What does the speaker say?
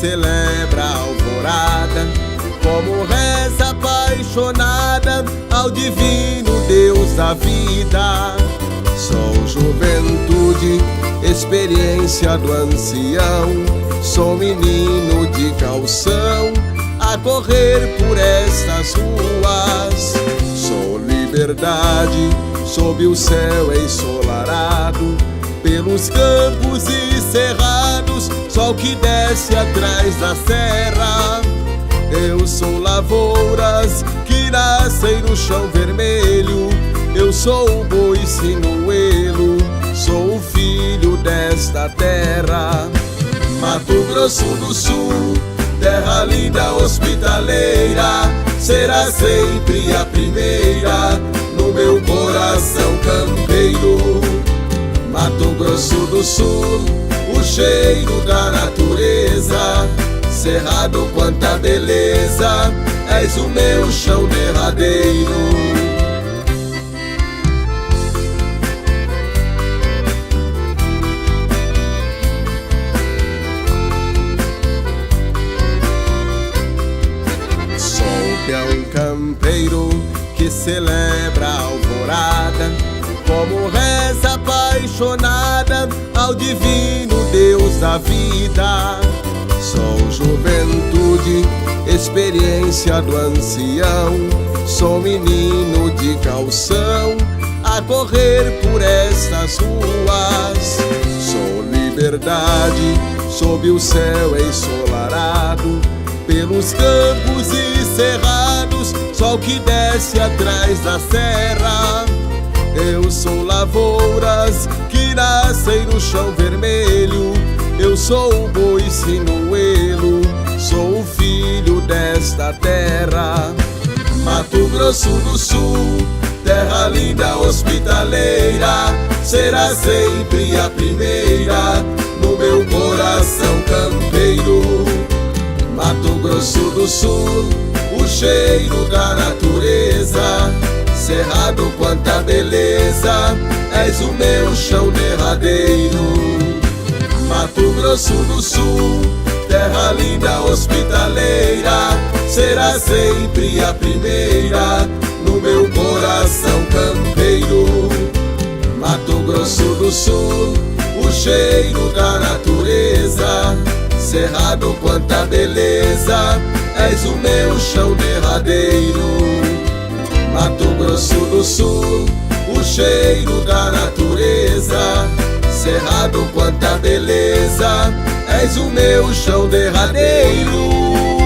celebra a alvorada, como reza apaixonada ao divino Deus da vida. Sou juventude, experiência do ancião, sou menino de calção a correr por estas ruas. Sou liberdade sob o céu ensolarado, pelos campos e cerrados, sol que desce atrás da serra. Eu sou lavouras que nascem no chão vermelho, eu sou o boi sinuelo, sou o filho desta terra. Mato Grosso do Sul, terra linda hospitaleira, será sempre a primeira no meu coração campeiro. Mato Grosso do Sul, o cheiro da natureza, cerrado quanta beleza, és o meu chão derradeiro. Um campeiro que celebra a alvorada, como reza apaixonada ao divino Deus da vida. Sou juventude, experiência do ancião, sou menino de calção a correr por estas ruas. Sou liberdade sob o céu ensolarado, pelos campos e cerrados, sol que desce atrás da serra. Eu sou lavouras que nascem no chão vermelho, eu sou o boi sinuelo, sou o filho desta terra. Mato Grosso do Sul, terra linda hospitaleira, será sempre a primeira no meu coração campeiro. Mato Grosso do Sul, o cheiro da natureza, cerrado quanta beleza, és o meu chão derradeiro. Mato Grosso do Sul, terra linda hospitaleira, será sempre a primeira no meu coração campeiro. Mato Grosso do Sul, o cheiro da natureza, cerrado quanta beleza, és o meu chão derradeiro. Mato Grosso do Sul, o cheiro da natureza, cerrado quanta beleza, és o meu chão derradeiro.